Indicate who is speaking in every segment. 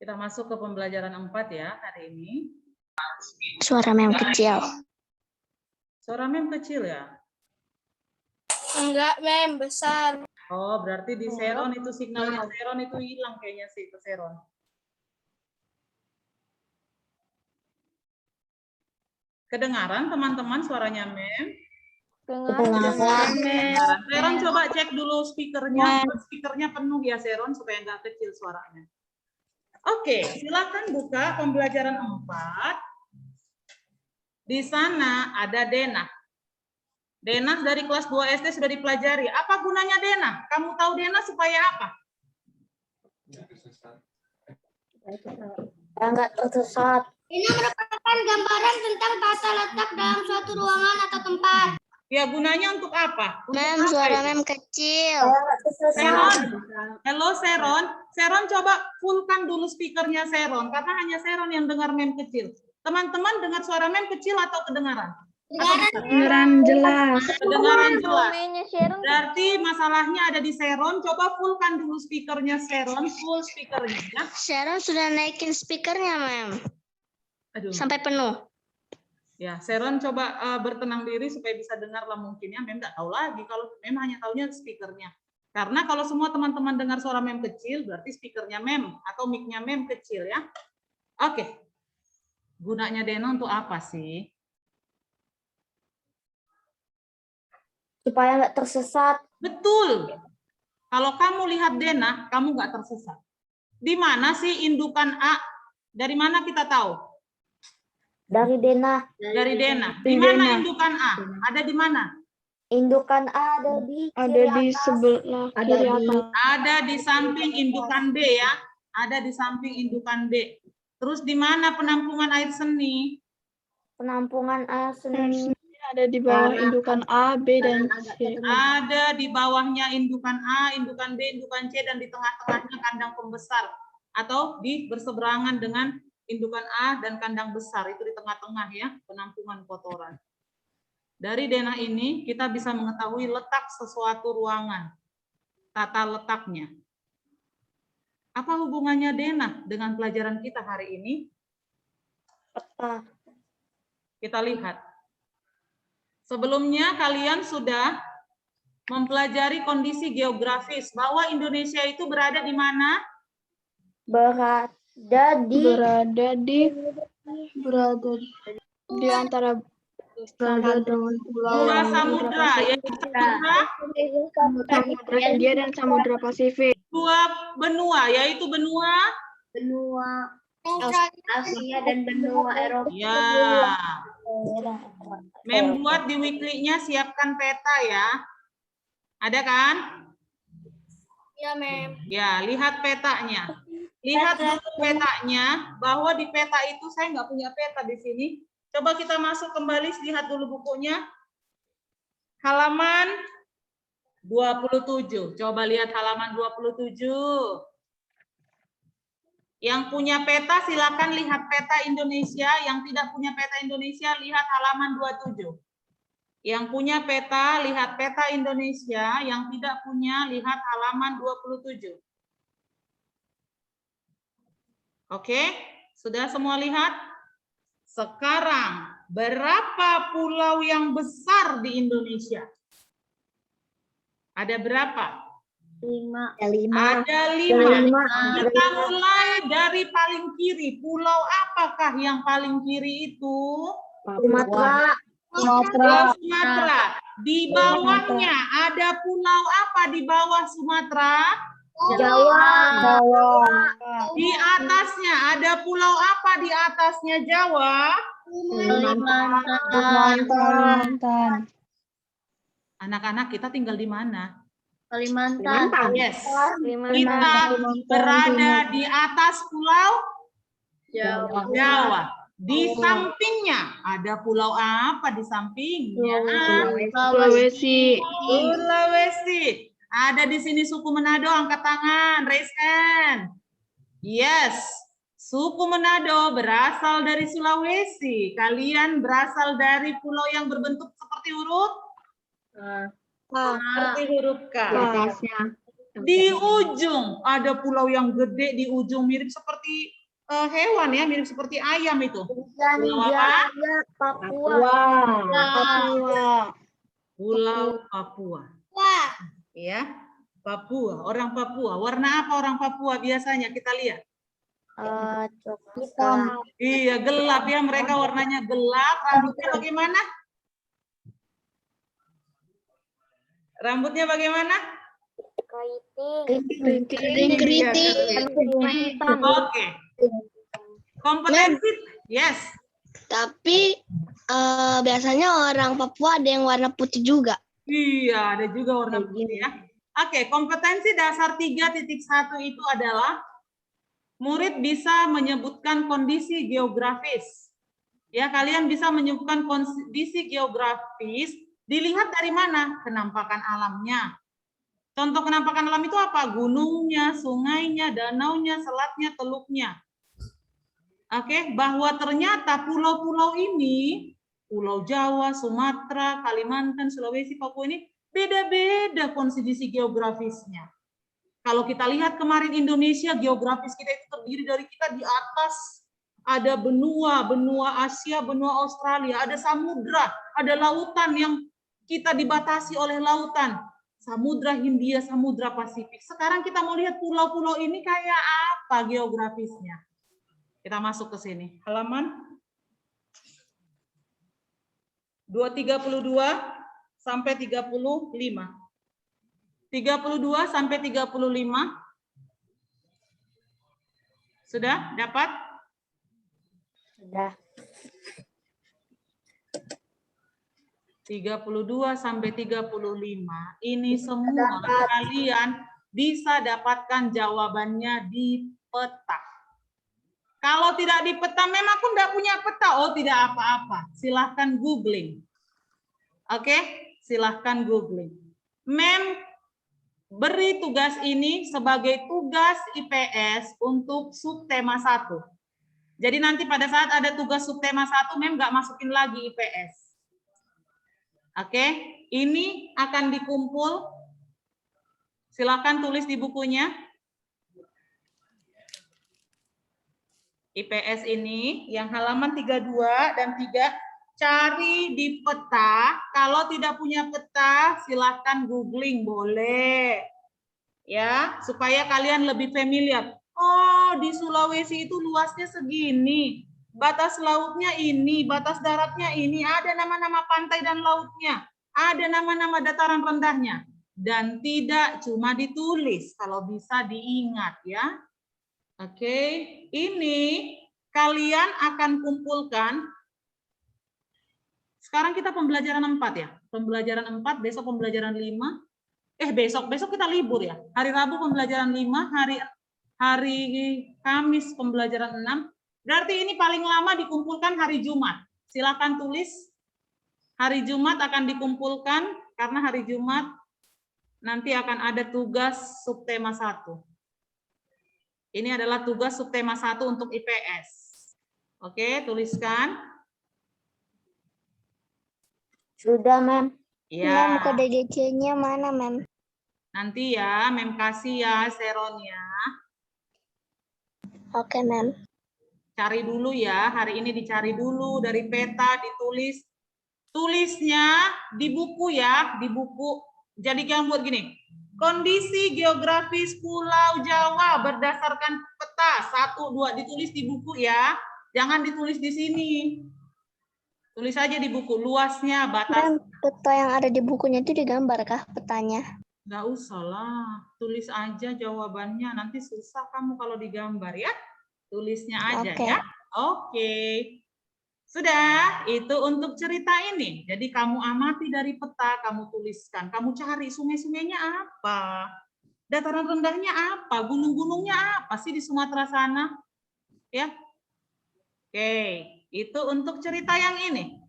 Speaker 1: Kita masuk ke pembelajaran 4 ya hari ini.
Speaker 2: Suara mem kecil.
Speaker 1: Suara mem kecil ya?
Speaker 3: Enggak, mem, besar.
Speaker 1: Oh, berarti di Seron itu signalnya Seron itu hilang kayaknya sih ke Seron. Kedengaran teman-teman suaranya mem?
Speaker 2: Kedengaran.
Speaker 1: Seron coba cek dulu speakernya. Speakernya penuh ya Seron supaya nggak kecil suaranya. Oke, silakan buka pembelajaran 4. Di sana ada denah. Denah dari kelas 2 SD sudah dipelajari. Apa gunanya denah? Kamu tahu denah supaya apa?
Speaker 2: Enggak tersesat.
Speaker 3: Ini merupakan gambaran tentang tata letak dalam suatu ruangan atau tempat.
Speaker 1: Ya, gunanya untuk apa? Untuk
Speaker 2: Mem,
Speaker 1: apa
Speaker 2: suara
Speaker 1: itu?
Speaker 2: mem kecil.
Speaker 1: Seron. Halo Seron. Seron coba fullkan dulu speakernya Seron. Karena hanya Seron yang dengar mem kecil. Teman-teman dengar suara mem kecil atau kedengaran?
Speaker 2: Kedengaran jelas.
Speaker 1: Kedengaran jelas. Berarti masalahnya ada di Seron. Coba fullkan dulu speakernya Seron. Full speakernya. Ya.
Speaker 2: Sharon sudah naikin speakernya, mem.
Speaker 1: Aduh.
Speaker 2: Sampai penuh.
Speaker 1: Ya, Seron coba bertenang diri supaya bisa dengar lah mungkin ya. Mem nggak tahu lagi kalau mem hanya taunya speakernya. Karena kalau semua teman-teman dengar suara mem kecil, berarti speakernya mem atau mic-nya mem kecil ya. Oke. Gunanya Deno untuk apa sih?
Speaker 2: Supaya nggak tersesat.
Speaker 1: Betul. Kalau kamu lihat denah, kamu nggak tersesat. Di mana sih indukan A? Dari mana kita tahu?
Speaker 2: Dari denah.
Speaker 1: Dari denah. Di mana indukan A? Ada di mana?
Speaker 2: Indukan A ada di kiri atas.
Speaker 4: sebelah kiri atas.
Speaker 1: Ada di samping indukan B ya. Ada di samping indukan B. Terus di mana penampungan air seni?
Speaker 2: Penampungan air seni.
Speaker 4: Ada di bawah indukan A, B, dan C.
Speaker 1: Ada di bawahnya indukan A, indukan B, indukan C, dan di tengah-tengahnya kandang pembesar. Atau di berseberangan dengan indukan A dan kandang besar. Itu di tengah-tengah ya, penampungan kotoran. Dari denah ini kita bisa mengetahui letak sesuatu ruangan. Tata letaknya. Apa hubungannya denah dengan pelajaran kita hari ini?
Speaker 2: Peta.
Speaker 1: Kita lihat. Sebelumnya kalian sudah mempelajari kondisi geografis bahwa Indonesia itu berada di mana?
Speaker 2: Berada
Speaker 4: Di antara
Speaker 1: Dua samudra, yaitu
Speaker 4: Samudra Hindia dan Samudra Pasifik.
Speaker 1: dua benua, yaitu benua
Speaker 2: Asia dan benua Eropa.
Speaker 1: ya. Mem buat di weekly-nya siapkan peta ya. Ada kan?
Speaker 3: Ya, mem.
Speaker 1: Ya, lihat petanya. Lihat dulu petanya, bahwa di peta itu saya nggak punya peta di sini. Coba kita masuk kembali, lihat dulu bukunya. Halaman 27. Coba lihat halaman 27. Yang punya peta silakan lihat peta Indonesia, yang tidak punya peta Indonesia lihat halaman 27. Yang punya peta lihat peta Indonesia, yang tidak punya lihat halaman 27. Oke, sudah semua lihat? Sekarang berapa pulau yang besar di Indonesia? Ada berapa?
Speaker 2: 5.
Speaker 1: Ada 5. Kita mulai dari paling kiri. Pulau apakah yang paling kiri itu?
Speaker 2: Sumatera.
Speaker 1: Pulau Sumatera. Di bawahnya ada pulau apa di bawah Sumatera?
Speaker 2: Jawa.
Speaker 1: Di atasnya ada pulau apa di atasnya Jawa?
Speaker 4: Kalimantan.
Speaker 1: Anak-anak kita tinggal di mana?
Speaker 2: Kalimantan.
Speaker 1: Yes. Kita berada di atas pulau Jawa. Di sampingnya ada pulau apa di sampingnya?
Speaker 4: Sulawesi.
Speaker 1: Sulawesi. Ada di sini suku Manado, angkat tangan, raise hand. Yes. Suku Manado berasal dari Sulawesi. Kalian berasal dari pulau yang berbentuk seperti huruf? Seperti huruf K.
Speaker 4: Atasnya.
Speaker 1: Di ujung ada pulau yang gede di ujung, mirip seperti hewan ya, mirip seperti ayam itu. Pulau apa?
Speaker 2: Papua.
Speaker 1: Pulau Papua.
Speaker 3: Wah,
Speaker 1: Ya, Papua. Orang Papua. Warna apa orang Papua biasanya kita lihat?
Speaker 2: Hitam.
Speaker 1: Iya, gelap ya. Mereka warnanya gelap. Rambutnya bagaimana? Rambutnya bagaimana?
Speaker 2: Hitam.
Speaker 1: Oke. Kompetensi, yes.
Speaker 5: Tapi biasanya orang Papua ada yang warna putih juga.
Speaker 1: Iya, ada juga warna putih ya. Oke, kompetensi dasar 3.1 itu adalah murid bisa menyebutkan kondisi geografis. Ya, kalian bisa menyebutkan kondisi geografis dilihat dari mana? Kenampakan alamnya. Contoh kenampakan alam itu apa? Gunungnya, sungainya, danaunya, selatnya, teluknya. Oke, bahwa ternyata pulau-pulau ini, Pulau Jawa, Sumatera, Kalimantan, Sulawesi, Papua ini beda-beda kondisi geografisnya. Kalau kita lihat kemarin Indonesia, geografis kita itu terdiri dari kita di atas ada benua, benua Asia, benua Australia, ada samudra, ada lautan yang kita dibatasi oleh lautan. Samudra Hindia, Samudra Pasifik. Sekarang kita mau lihat pulau-pulau ini kayak apa geografisnya. Kita masuk ke sini. Halaman 232 sampai 35. 32 sampai 35. Sudah dapat?
Speaker 2: Sudah.
Speaker 1: 32 sampai 35. Ini semua kalian bisa dapatkan jawabannya di peta. Kalau tidak di peta, memang aku enggak punya peta. Oh, tidak apa-apa. Silahkan googling. Oke, silahkan googling. Mem beri tugas ini sebagai tugas IPS untuk subtema 1. Jadi nanti pada saat ada tugas subtema 1, Mem nggak masukin lagi IPS. Oke, ini akan dikumpul. Silakan tulis di bukunya. IPS ini yang halaman 32 dan 3 cari di peta. Kalau tidak punya peta, silahkan googling, boleh. Ya, supaya kalian lebih familiar. Oh, di Sulawesi itu luasnya segini. Batas lautnya ini, batas daratnya ini, ada nama-nama pantai dan lautnya, ada nama-nama dataran rendahnya, dan tidak cuma ditulis, kalau bisa diingat ya. Oke, ini kalian akan kumpulkan. Sekarang kita pembelajaran 4 ya, pembelajaran 4, besok pembelajaran 5. Besok kita libur ya. Hari Rabu pembelajaran 5, hari Kamis pembelajaran 6. Berarti ini paling lama dikumpulkan hari Jumat. Silakan tulis. Hari Jumat akan dikumpulkan karena hari Jumat nanti akan ada tugas subtema 1. Ini adalah tugas subtema 1 untuk IPS. Oke, tuliskan.
Speaker 2: Sudah, Mem.
Speaker 1: Ya.
Speaker 2: Kode DC-nya mana, Mem?
Speaker 1: Nanti ya, Mem kasih ya, Seronnya.
Speaker 2: Oke, Mem.
Speaker 1: Cari dulu ya, hari ini dicari dulu dari peta, ditulis. Tulisnya di buku ya, di buku. Jadi jangan buat gini. Kondisi geografis Pulau Jawa berdasarkan peta 1, 2 ditulis di buku ya. Jangan ditulis di sini. Tulis aja di buku luasnya, batas.
Speaker 2: Peta yang ada di bukunya itu digambar kah petanya?
Speaker 1: Nggak usah lah, tulis aja jawabannya. Nanti susah kamu kalau digambar ya. Tulisnya aja ya. Oke. Sudah, itu untuk cerita ini. Jadi kamu amati dari peta, kamu tuliskan. Kamu cari sungai-sungainya apa? Dataran rendahnya apa? Gunung-gunungnya apa sih di Sumatera sana? Ya. Oke, itu untuk cerita yang ini.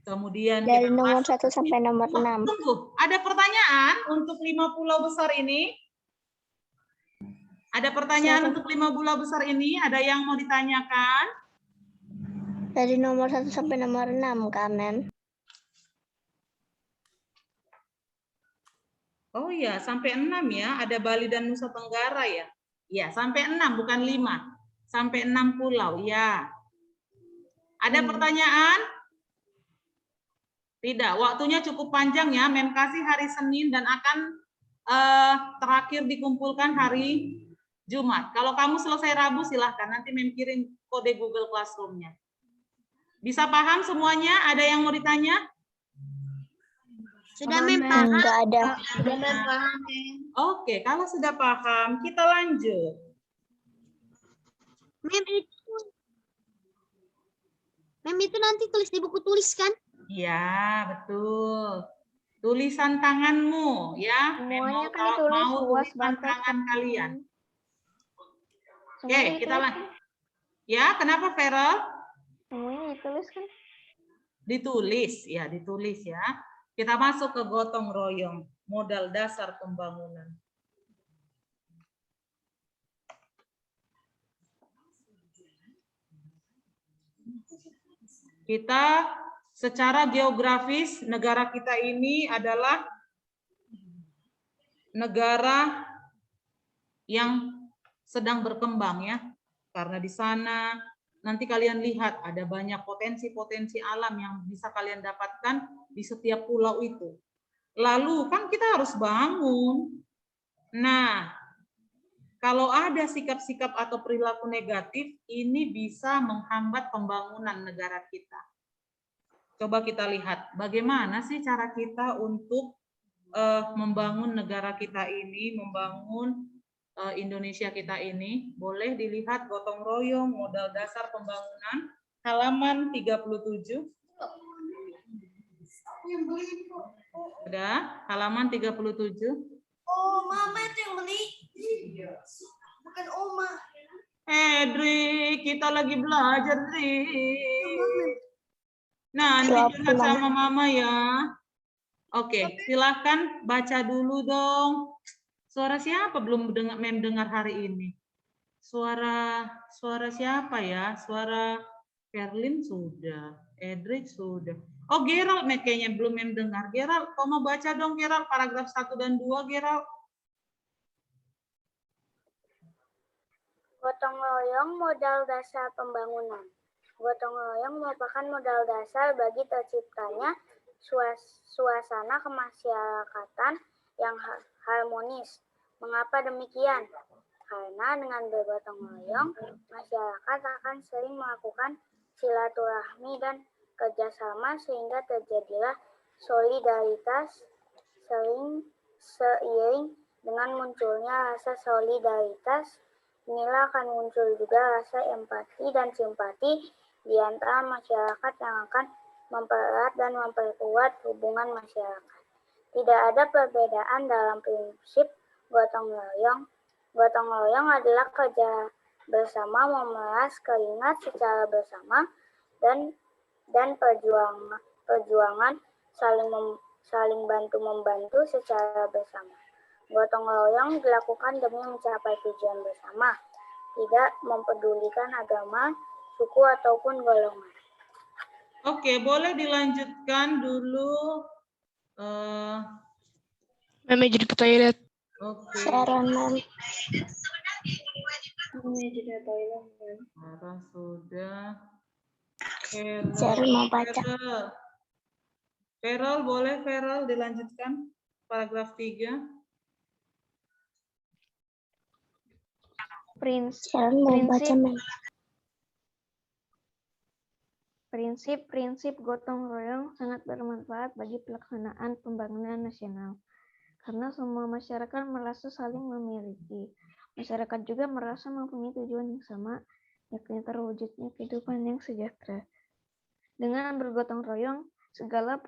Speaker 1: Kemudian
Speaker 2: dari
Speaker 1: kita
Speaker 2: nomor
Speaker 1: masuk.
Speaker 2: 1 sampai nomor 6.
Speaker 1: Tunggu, ada pertanyaan untuk 5 pulau besar ini? Ada pertanyaan untuk 5 pulau besar ini? Ada yang mau ditanyakan?
Speaker 2: Dari nomor 1 sampai nomor 6, Kak, Mem.
Speaker 1: Oh ya, sampai 6 ya. Ada Bali dan Nusa Tenggara ya. Ya, sampai 6 bukan 5. Sampai 6 pulau, ya. Ada pertanyaan? Tidak, waktunya cukup panjang ya. Mem kasih hari Senin dan akan terakhir dikumpulkan hari Jumat. Kalau kamu selesai Rabu silahkan. Nanti Mem kirim kode Google Classroom-nya. Bisa paham semuanya? Ada yang mau ditanya?
Speaker 3: Sudah
Speaker 4: Paham,
Speaker 3: Mem
Speaker 4: Mem.
Speaker 3: paham.
Speaker 2: Enggak ada.
Speaker 3: Sudah Mem paham.
Speaker 1: Oke, kalau sudah paham, kita lanjut.
Speaker 3: Mem itu nanti tulis di buku tulis kan?
Speaker 1: Ya, betul. Tulisan tanganmu, ya.
Speaker 2: Semuanya
Speaker 1: Mau,
Speaker 2: kan ditulis
Speaker 1: mau
Speaker 2: luas
Speaker 1: tulisan
Speaker 2: batas.
Speaker 1: tangan kalian. Oke,
Speaker 2: Semuanya
Speaker 1: kita
Speaker 2: ditulis
Speaker 1: lanjut. Ya, kenapa Feral?
Speaker 2: Semuanya ditulis kan?
Speaker 1: Ditulis, ya, ditulis ya. Kita masuk ke gotong royong, modal dasar pembangunan. Kita secara geografis negara kita ini adalah negara yang sedang berkembang ya. Karena di sana nanti kalian lihat ada banyak potensi-potensi alam yang bisa kalian dapatkan di setiap pulau itu. Lalu kan kita harus bangun. Nah, kalau ada sikap-sikap atau perilaku negatif, ini bisa menghambat pembangunan negara kita. Coba kita lihat bagaimana sih cara kita untuk membangun negara kita ini, membangun Indonesia kita ini. Boleh dilihat gotong royong modal dasar pembangunan halaman 37. Sudah, halaman 37.
Speaker 3: Oh, Mama itu yang beli. Bukan Oma.
Speaker 1: Dri, kita lagi belajar, Dri. Nanti
Speaker 2: Siap,
Speaker 1: curhat sama
Speaker 2: Mama.
Speaker 1: Mama ya. Oke, silahkan baca dulu dong. Suara siapa belum Mem dengar hari ini? Suara siapa ya? Suara Kerlin sudah, Edric sudah. Oh, Gerald kayaknya belum Mem dengar. Gerald, kau mau baca dong Gerald paragraf 1 dan 2, Gerald.
Speaker 6: Gotong royong modal dasar pembangunan. Gotong royong merupakan modal dasar bagi terciptanya suasana kemasyarakatan yang harmonis. Mengapa demikian? Karena dengan bergotong royong, masyarakat akan sering melakukan silaturahmi dan kerjasama sehingga terjadilah solidaritas. Seiring dengan munculnya rasa solidaritas, inilah akan muncul juga rasa empati dan simpati di antara masyarakat yang akan mempererat dan memperkuat hubungan masyarakat. Tidak ada perbedaan dalam prinsip gotong royong. Gotong royong adalah kerja bersama, memeras keringat secara bersama, dan perjuangan saling bantu-membantu secara bersama. Gotong royong dilakukan demi mencapai tujuan bersama, tidak mempedulikan agama, suku, ataupun golongan.
Speaker 1: Oke, boleh dilanjutkan dulu.
Speaker 4: Mem jadi ke toilet.
Speaker 1: Oke.
Speaker 2: Sharon, Mem.
Speaker 1: Sarah sudah.
Speaker 2: Sharon mau baca.
Speaker 1: Feral, boleh Feral dilanjutkan paragraf 3.
Speaker 2: Sharon mau baca, Mem.
Speaker 7: Prinsip-prinsip gotong royong sangat bermanfaat bagi pelaksanaan pembangunan nasional. Karena semua masyarakat merasa saling memiliki. Masyarakat juga merasa mempunyai tujuan yang sama, yakni terwujudnya kehidupan yang sejahtera. Dengan bergotong royong, segala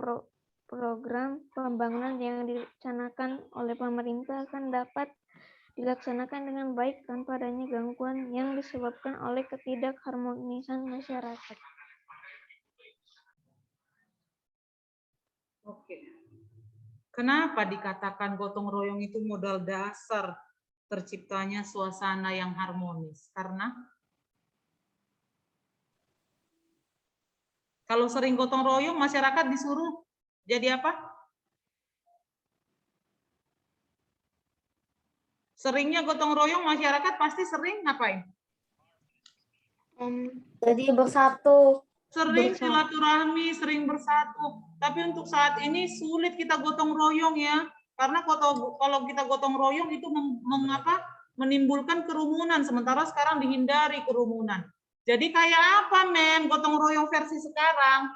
Speaker 7: program pembangunan yang dicanangkan oleh pemerintah akan dapat dilaksanakan dengan baik tanpa adanya gangguan yang disebabkan oleh ketidakharmonisan masyarakat.
Speaker 1: Oke. Kenapa dikatakan gotong royong itu modal dasar terciptanya suasana yang harmonis? Karena kalau sering gotong royong, masyarakat disuruh jadi apa? Seringnya gotong royong masyarakat pasti sering ngapain?
Speaker 6: Jadi bersatu.
Speaker 1: Sering silaturahmi, sering bersatu. Tapi untuk saat ini sulit kita gotong royong ya. Karena kalau kita gotong royong itu menimbulkan kerumunan. Sementara sekarang dihindari kerumunan. Jadi kayak apa, Mem? Gotong royong versi sekarang.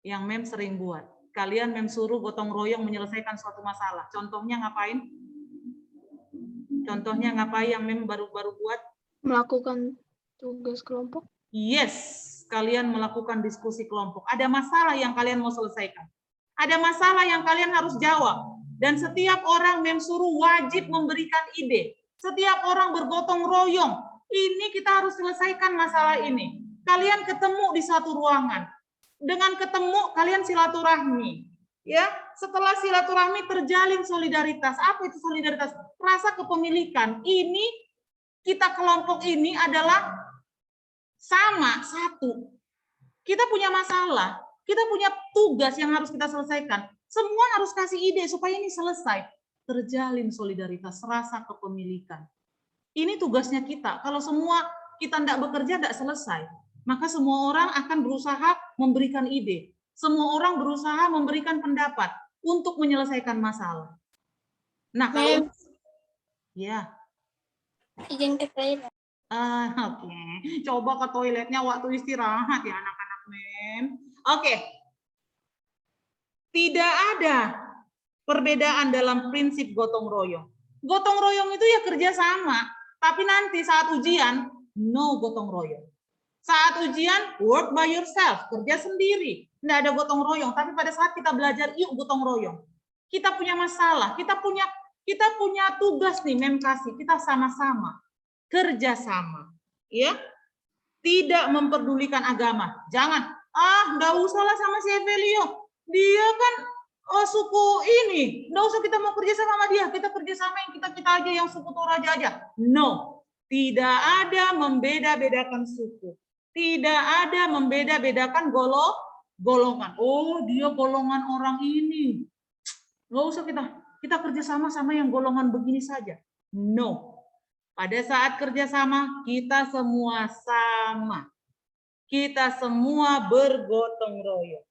Speaker 1: Yang Mem sering buat. Kalian Mem suruh gotong royong menyelesaikan suatu masalah. Contohnya ngapain? Contohnya ngapain yang Mem baru-baru buat?
Speaker 4: Melakukan tugas kelompok.
Speaker 1: Yes, kalian melakukan diskusi kelompok. Ada masalah yang kalian mau selesaikan. Ada masalah yang kalian harus jawab. Dan setiap orang Mem suruh wajib memberikan ide. Setiap orang bergotong royong. Ini kita harus selesaikan masalah ini. Kalian ketemu di satu ruangan. Dengan ketemu kalian silaturahmi. Ya, setelah silaturahmi terjalin solidaritas. Apa itu solidaritas? Rasa kepemilikan. Ini kita kelompok ini adalah sama, satu. Kita punya masalah, kita punya tugas yang harus kita selesaikan. Semua harus kasih ide supaya ini selesai. Terjalin solidaritas, rasa kepemilikan. Ini tugasnya kita. Kalau semua kita tidak bekerja, tidak selesai. Maka semua orang akan berusaha memberikan ide. Semua orang berusaha memberikan pendapat untuk menyelesaikan masalah. Nah, kalau... Ya.
Speaker 3: Izin ke toilet.
Speaker 1: Oke. Coba ke toiletnya waktu istirahat ya anak-anak Mem. Oke. Tidak ada perbedaan dalam prinsip gotong royong. Gotong royong itu ya kerjasama. Tapi nanti saat ujian, no gotong royong. Saat ujian, work by yourself. Kerja sendiri. Tidak ada gotong royong. Tapi pada saat kita belajar, yuk gotong royong. Kita punya masalah. Kita punya tugas nih, Mem kasih. Kita sama-sama. Kerjasama, ya, tidak memperdulikan agama. Jangan, nggak usah lah sama si Evelio. Dia kan suku ini. Nggak usah kita mau kerja sama dia. Kita kerja sama yang kita aja, yang suku Toraja aja. No, tidak ada membeda-bedakan suku. Tidak ada membeda-bedakan golongan. Oh, dia golongan orang ini. Nggak usah kita kerja sama yang golongan begini saja. No. Pada saat kerjasama, kita semua sama. Kita semua bergotong royong.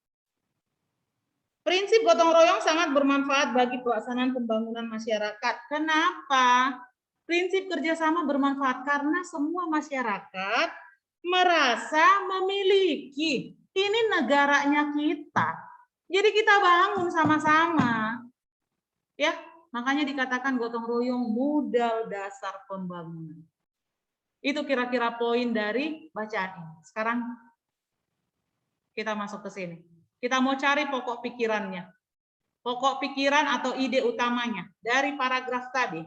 Speaker 1: Prinsip gotong royong sangat bermanfaat bagi pelaksanaan pembangunan masyarakat. Kenapa? Prinsip kerjasama bermanfaat karena semua masyarakat merasa memiliki. Ini negaranya kita. Jadi kita bangun sama-sama. Ya. Makanya dikatakan gotong royong modal dasar pembangunan. Itu kira-kira poin dari bacaan ini. Sekarang kita masuk ke sini. Kita mau cari pokok pikirannya. Pokok pikiran atau ide utamanya dari paragraf tadi.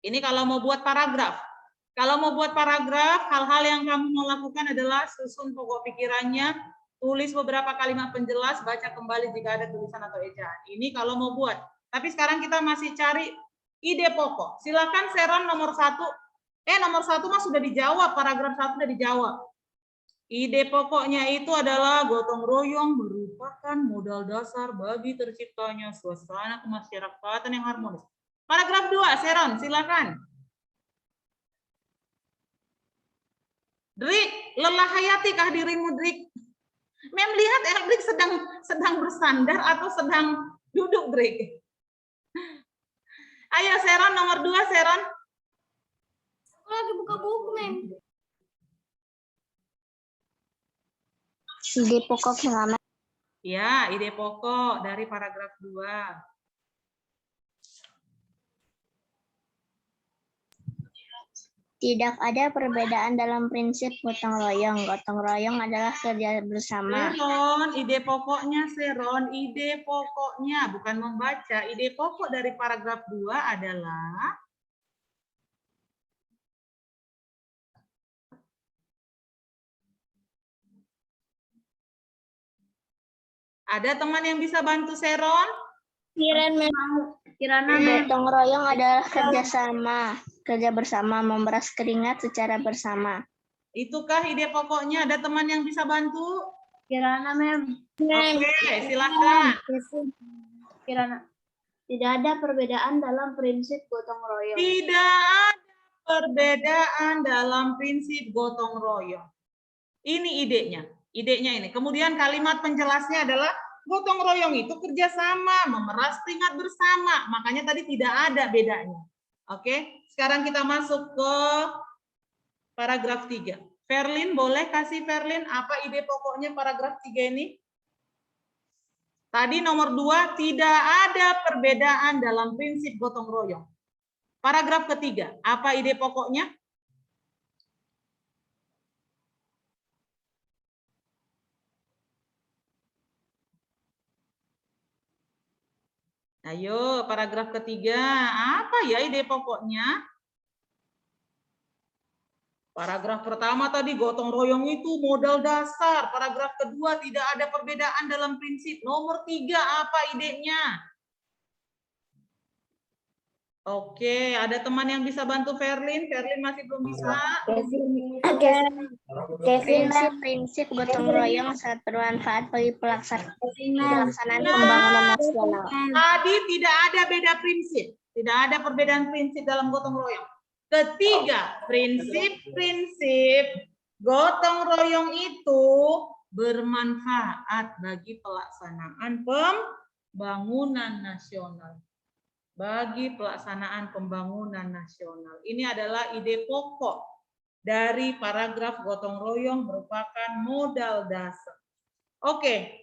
Speaker 1: Ini kalau mau buat paragraf. Kalau mau buat paragraf, hal-hal yang kamu mau lakukan adalah susun pokok pikirannya, tulis beberapa kalimat penjelas, baca kembali jika ada tulisan atau ejaan. Ini kalau mau buat. Tapi sekarang kita masih cari ide pokok. Silakan Seron nomor 1. Nomor 1 mah sudah dijawab, paragraf 1 sudah dijawab. Ide pokoknya itu adalah gotong royong merupakan modal dasar bagi terciptanya suasana kemasyarakatan yang harmonis. Paragraf 2, Seron, silakan. Drik, lelah hayati kah dirimu, Drik? Mem lihat Eldrik sedang bersandar atau sedang duduk, Drik. Ayo Seron nomor 2, Seron.
Speaker 3: Aku lagi buka buku, Mem.
Speaker 2: Ide pokok yang lama.
Speaker 1: Ya, ide pokok dari paragraf 2.
Speaker 2: Tidak ada perbedaan dalam prinsip gotong royong. Gotong royong adalah kerja bersama.
Speaker 1: Seron, ide pokoknya Seron, ide pokoknya bukan membaca. Ide pokok dari paragraf 2 adalah ada teman yang bisa bantu Seron?
Speaker 2: Kirana gotong royong adalah kerja bersama, memeras keringat secara bersama.
Speaker 1: Itukah ide pokoknya? Ada teman yang bisa bantu?
Speaker 7: Kirana, Mem.
Speaker 1: Oke, silakan.
Speaker 7: Kirana.
Speaker 3: Tidak ada perbedaan dalam prinsip gotong royong.
Speaker 1: Tidak ada perbedaan dalam prinsip gotong royong. Ini idenya. Idenya ini. Kemudian kalimat penjelasnya adalah gotong royong itu kerjasama, memeras keringat bersama. Makanya tadi tidak ada bedanya. Oke, sekarang kita masuk ke paragraf 3. Verlin, boleh kasih Verlin apa ide pokoknya paragraf 3 ini? Tadi nomor 2, tidak ada perbedaan dalam prinsip gotong royong. Paragraf ketiga, apa ide pokoknya? Ayo, paragraf ketiga, apa ya ide pokoknya? Paragraf pertama tadi gotong royong itu modal dasar. Paragraf kedua tidak ada perbedaan dalam prinsip. Nomor 3 apa idenya? Oke, ada teman yang bisa bantu Verlin? Verlin masih belum bisa.
Speaker 2: Prinsip gotong royong sangat bermanfaat bagi pelaksanaan pembangunan nasional.
Speaker 1: Tadi tidak ada beda prinsip. Tidak ada perbedaan prinsip dalam gotong royong. Ketiga, prinsip-prinsip gotong royong itu bermanfaat bagi pelaksanaan pembangunan nasional. Bagi pelaksanaan pembangunan nasional. Ini adalah ide pokok dari paragraf gotong royong merupakan modal dasar. Oke.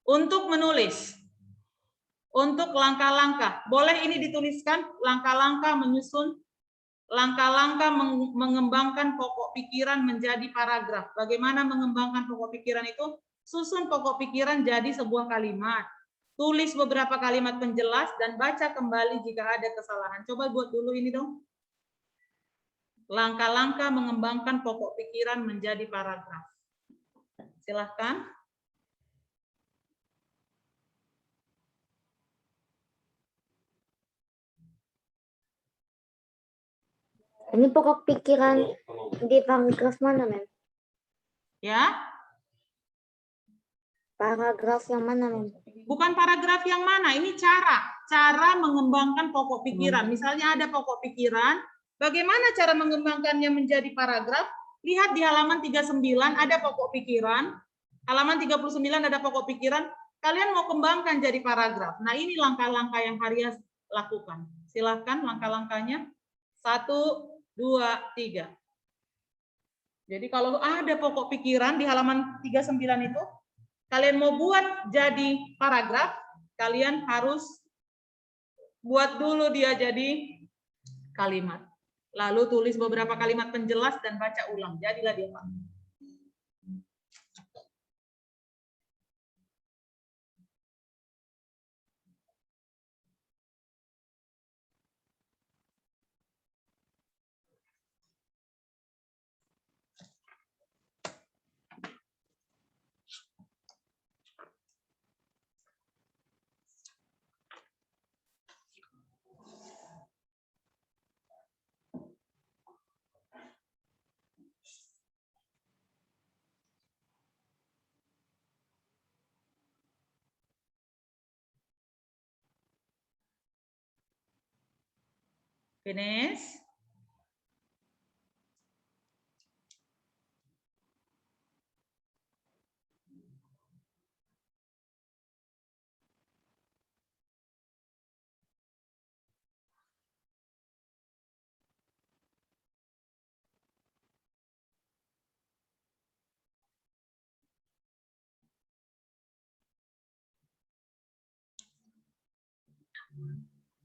Speaker 1: Untuk menulis. Untuk langkah-langkah. Boleh ini dituliskan langkah-langkah menyusun langkah-langkah mengembangkan pokok pikiran menjadi paragraf. Bagaimana mengembangkan pokok pikiran itu? Susun pokok pikiran jadi sebuah kalimat. Tulis beberapa kalimat penjelas dan baca kembali jika ada kesalahan. Coba buat dulu ini dong. Langkah-langkah mengembangkan pokok pikiran menjadi paragraf. Silahkan.
Speaker 6: Ini pokok pikiran di paragraf mana, Mem?
Speaker 1: Ya.
Speaker 6: Paragraf yang mana, Mem?
Speaker 1: Bukan paragraf yang mana, ini cara mengembangkan pokok pikiran. Misalnya ada pokok pikiran, bagaimana cara mengembangkannya menjadi paragraf? Lihat di halaman 39 ada pokok pikiran, halaman 39 ada pokok pikiran, kalian mau kembangkan jadi paragraf. Nah, ini langkah-langkah yang Haria lakukan. Silahkan langkah-langkahnya. 1, 2, 3. Jadi kalau ada pokok pikiran di halaman 39 itu, kalian mau buat jadi paragraf, kalian harus buat dulu dia jadi kalimat. Lalu tulis beberapa kalimat penjelas dan baca ulang. Jadilah dia Pak. Finish.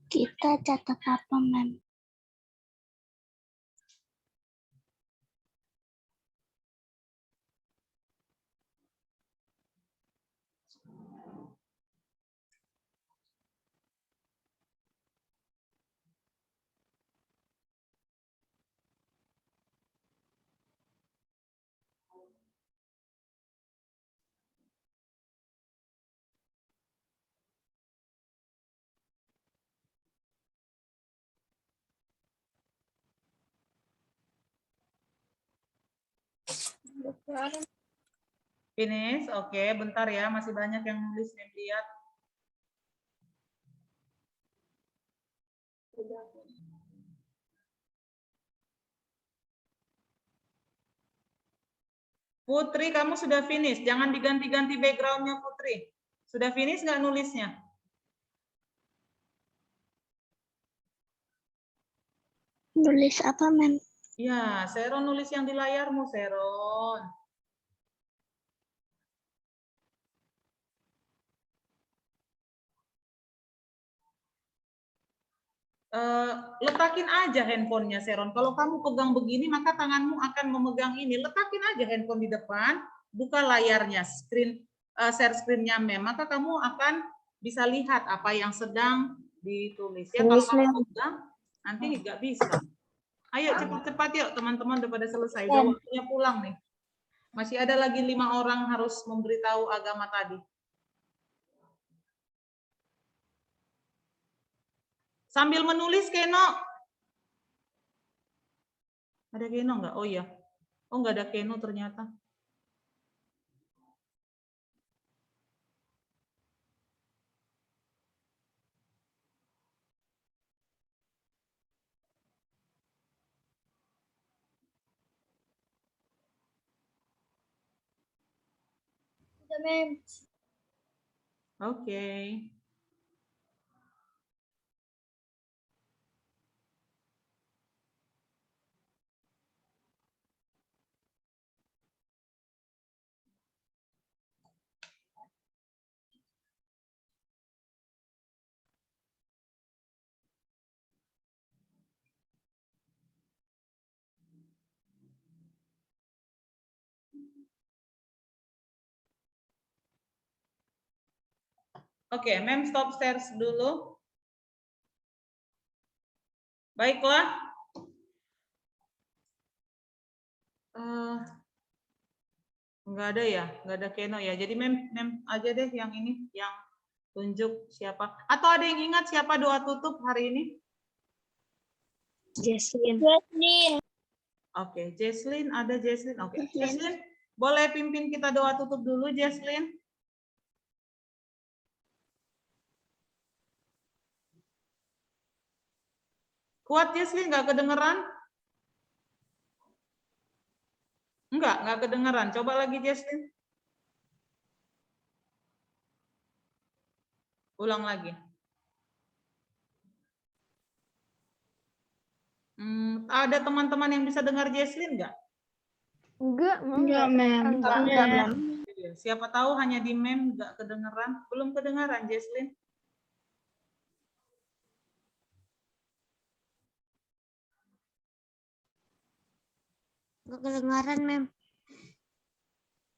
Speaker 2: Kita catat apa, Mem?
Speaker 1: Finish. Oke, bentar ya, masih banyak yang nulis, lihat. Putri, kamu sudah finish. Jangan diganti-ganti background-nya, Putri. Sudah finish nggak nulisnya?
Speaker 2: Nulis apa, Mem?
Speaker 1: Ya, Seron nulis yang di layarmu, Seron. Letakin aja handphonenya, Seron. Kalau kamu pegang begini, maka tanganmu akan memegang ini. Letakin aja handphone di depan, buka layarnya, share screen-nya, Mem. Maka kamu akan bisa lihat apa yang sedang ditulis. Ya, kalau kamu pegang, nanti nggak bisa. Ayo cepat-cepat yuk, teman-teman, udah pada selesai. Udah waktunya pulang nih. Masih ada lagi 5 orang harus memberitahu agama tadi. Sambil menulis, Keno. Ada Keno nggak? Oh iya. Oh, nggak ada Keno ternyata. Oke. Oke, Mem stop shares dulu. Baiklah. Nggak ada ya, nggak ada Keno ya. Jadi Mem aja deh yang ini, yang tunjuk siapa. Atau ada yang ingat siapa doa tutup hari ini?
Speaker 2: Jesslyn.
Speaker 1: Oke, Jesslyn, ada Jesslyn. Oke, Jesslyn, boleh pimpin kita doa tutup dulu, Jesslyn? Kuat, Jesslyn, nggak kedengeran? Nggak kedengeran. Coba lagi, Jesslyn. Ulang lagi. Ada teman-teman yang bisa dengar Jesslyn nggak?
Speaker 4: Enggak,
Speaker 2: Mem.
Speaker 1: Siapa tahu hanya di Mem nggak kedengeran. Belum kedengeran, Jesslyn.
Speaker 3: Nggak kedengaran, Mem.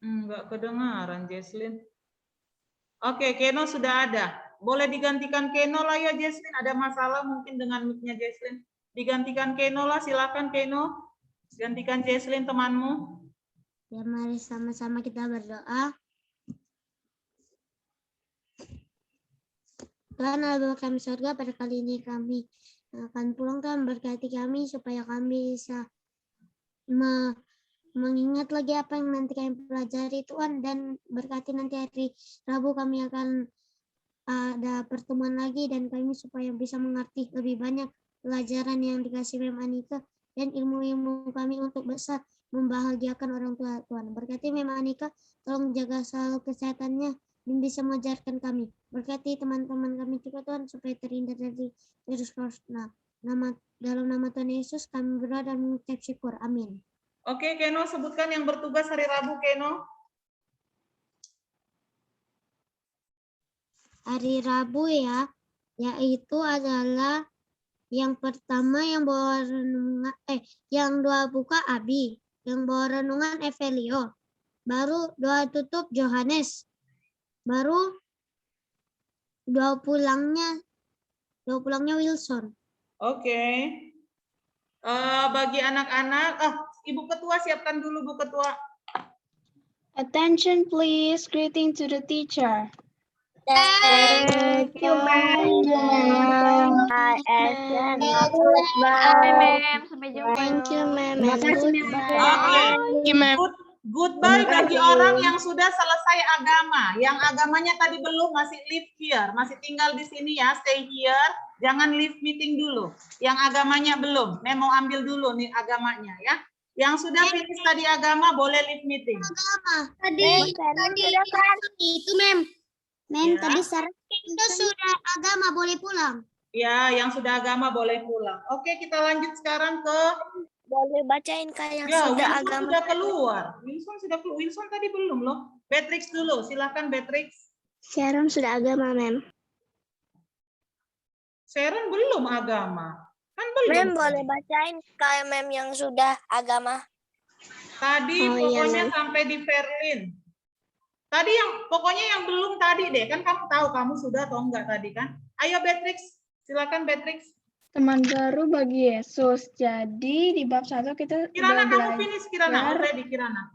Speaker 1: Nggak kedengaran, Jesslyn. Oke, Keno sudah ada. Boleh digantikan Keno lah ya, Jesslyn. Ada masalah mungkin dengan mic-nya Jesslyn. Digantikan Keno lah, silakan Keno. Gantikan Jesslyn temanmu.
Speaker 3: Ya, mari sama-sama kita berdoa. Tuhan Allah kami surga, pada kali ini kami akan pulang, Tuhan berkati kami supaya kami bisa mengingat lagi apa yang nanti kami pelajari, Tuhan, dan berkati nanti hari Rabu kami akan ada pertemuan lagi dan kami supaya bisa mengerti lebih banyak pelajaran yang dikasih Mem Anika dan ilmu-ilmu kami untuk bisa membahagiakan orang tua, Tuhan. Berkati Mem Anika, tolong jaga selalu kesehatannya dan bisa mengajarkan kami. Berkati teman-teman kami juga, Tuhan, supaya terhindar dari virus corona. Dalam nama Tuhan Yesus kami berdoa dan mengucap syukur. Amin.
Speaker 1: Oke, Keno, sebutkan yang bertugas hari Rabu, Keno.
Speaker 3: Hari Rabu ya, yaitu adalah yang pertama yang bawa renungan, yang doa buka Abi, yang bawa renungan Evelio, baru doa tutup Johannes, baru doa pulangnya Wilson.
Speaker 1: Oke. Bagi anak-anak, Ibu Ketua siapkan dulu, Bu Ketua.
Speaker 4: Attention please, greeting to the teacher.
Speaker 2: Thank you, Mem.
Speaker 7: Sampai jumpa.
Speaker 2: Thank you, Mem.
Speaker 1: Goodbye bagi orang yang sudah selesai agama. Yang agamanya tadi belum, masih live here, masih tinggal di sini ya, stay here. Jangan leave meeting dulu. Yang agamanya belum. Mem mau ambil dulu nih agamanya ya. Yang sudah finish tadi agama boleh leave meeting.
Speaker 3: Tadi itu Mem. Mem
Speaker 1: Ya.
Speaker 3: tadi syarat itu sudah agama boleh pulang.
Speaker 1: Ya, yang sudah agama boleh pulang. Oke, kita lanjut sekarang ke
Speaker 5: Boleh bacain Kak yang
Speaker 1: ya,
Speaker 5: sudah
Speaker 1: Wilson
Speaker 5: agama.
Speaker 1: sudah keluar. Wilson sudah keluar. Wilson tadi belum loh. Beatrix dulu, silakan Beatrix.
Speaker 2: Sharon sudah agama, Mem.
Speaker 1: Sharon belum agama. Kan belum.
Speaker 5: Mem boleh bacain Kak Mem yang sudah agama.
Speaker 1: Tadi
Speaker 2: Oh, iya,
Speaker 1: pokoknya
Speaker 2: Mem.
Speaker 1: sampai di Verlin. Tadi yang pokoknya yang belum tadi deh. Kan kamu tahu kamu sudah atau enggak tadi kan? Ayo Beatrix, silakan Beatrix.
Speaker 4: Teman baru bagi Yesus. Jadi di bab 1 kita
Speaker 1: Kirana
Speaker 4: udah
Speaker 1: kamu
Speaker 4: belajar.
Speaker 1: finish Kirana, already Kirana.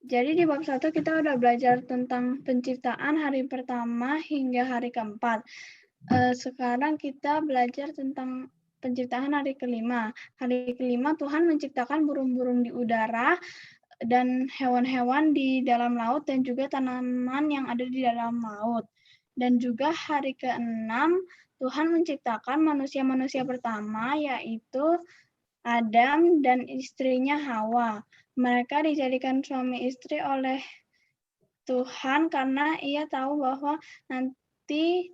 Speaker 4: Jadi di bab 1 kita udah belajar tentang penciptaan hari pertama hingga hari keempat. Sekarang kita belajar tentang penciptaan hari kelima. Hari kelima Tuhan menciptakan burung-burung di udara dan hewan-hewan di dalam laut dan juga tanaman yang ada di dalam laut. Dan juga hari keenam Tuhan menciptakan manusia-manusia pertama yaitu Adam dan istrinya Hawa. Mereka dijadikan suami istri oleh Tuhan karena ia tahu bahwa nanti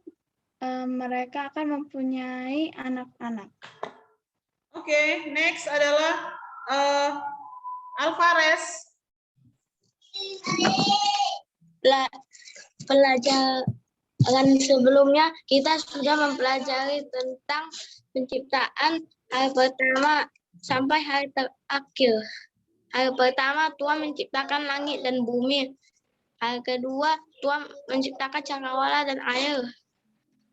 Speaker 4: mereka akan mempunyai anak-anak.
Speaker 1: Oke, next adalah Alvarez.
Speaker 5: Pelajaran sebelumnya kita sudah mempelajari tentang penciptaan hari pertama sampai hari terakhir. Hari pertama Tuhan menciptakan langit dan bumi. Hari kedua Tuhan menciptakan cakrawala dan air.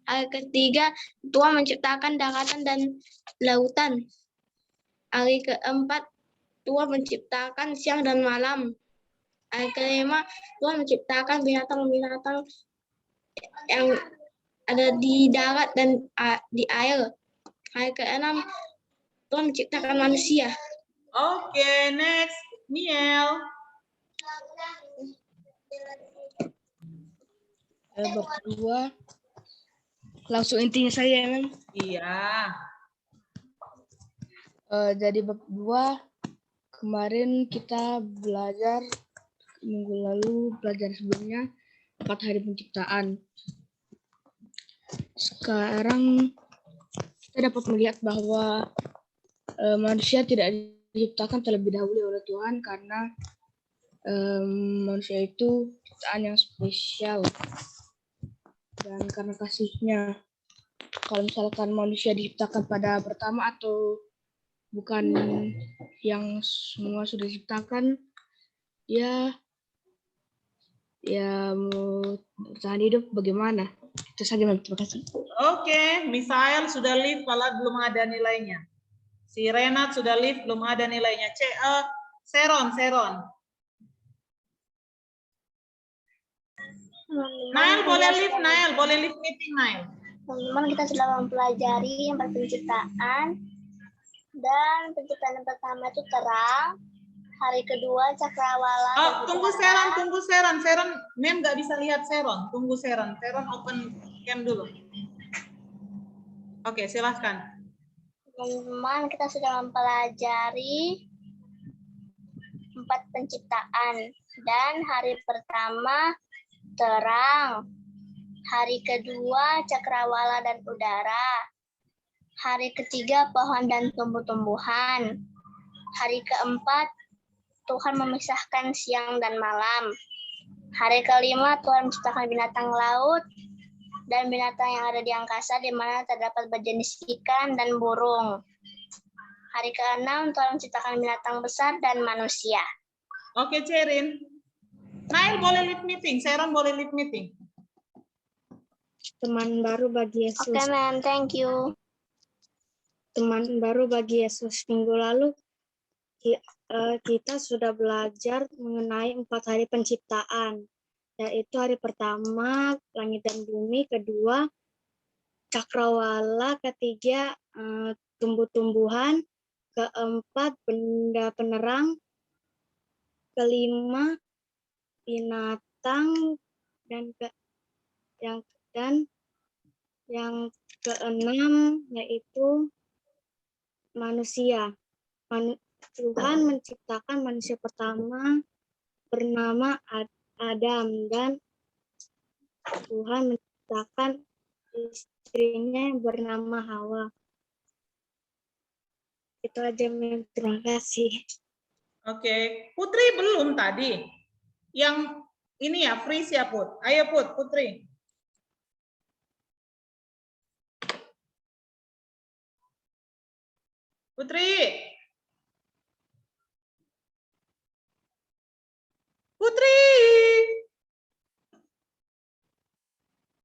Speaker 5: Hari ketiga Tuhan menciptakan daratan dan lautan. Hari keempat Tuhan menciptakan siang dan malam. Hari kelima Tuhan menciptakan binatang-binatang yang ada di darat dan di air. Hari keenam Tuhan menciptakan manusia.
Speaker 1: Oke, next Niel.
Speaker 8: Bab 2 langsung intinya saya ya, Mem.
Speaker 1: Iya.
Speaker 8: Jadi bab 2 kemarin kita belajar minggu lalu belajar sebelumnya 4 hari penciptaan. Sekarang kita dapat melihat bahwa manusia tidak diciptakan terlebih dahulu oleh Tuhan karena manusia itu ciptaan yang spesial dan karena kasihnya. Kalau misalkan manusia diciptakan pada pertama atau bukan yang semua sudah diciptakan, ya mau bertahan hidup bagaimana? Itu saja, Mem. Terima kasih.
Speaker 1: Oke, Misael sudah leave kalau belum ada nilainya. Si Renat sudah leave belum ada nilainya. Seron. Nail boleh leave meeting Nail.
Speaker 2: Teman-teman, kita sudah mempelajari yang penciptaan. Dan penciptaan yang pertama itu terang. Hari kedua cakrawala.
Speaker 1: Oh, tunggu Seron. Seron, Mem nggak bisa lihat Seron. Tunggu Seron. Seron open cam dulu. Oke, silahkan.
Speaker 2: Teman-teman, kita sudah mempelajari 4 penciptaan. Dan hari pertama terang. Hari kedua cakrawala dan udara. Hari ketiga pohon dan tumbuh-tumbuhan. Hari keempat Tuhan memisahkan siang dan malam. Hari kelima Tuhan menciptakan binatang laut dan binatang yang ada di angkasa di mana terdapat berjenis ikan dan burung. Hari keenam Tuhan menciptakan binatang besar dan manusia.
Speaker 1: Oke, Cerin. Nail boleh leave meeting, Seron boleh leave meeting.
Speaker 9: Teman baru bagi Yesus.
Speaker 2: Oke, Ma'am, thank you.
Speaker 9: Teman baru bagi Yesus. Minggu lalu kita sudah belajar mengenai 4 hari penciptaan. Yaitu hari pertama langit dan bumi, kedua cakrawala, ketiga tumbuh-tumbuhan, keempat benda penerang, kelima binatang, dan yang keenam yaitu manusia. Tuhan menciptakan manusia pertama bernama Adam, dan Tuhan menciptakan istrinya yang bernama Hawa. Itu aja, Mim. Terima kasih.
Speaker 1: Oke, Putri belum tadi. Yang ini ya, freeze ya, Put. Ayo, Putri. Putri. Putri.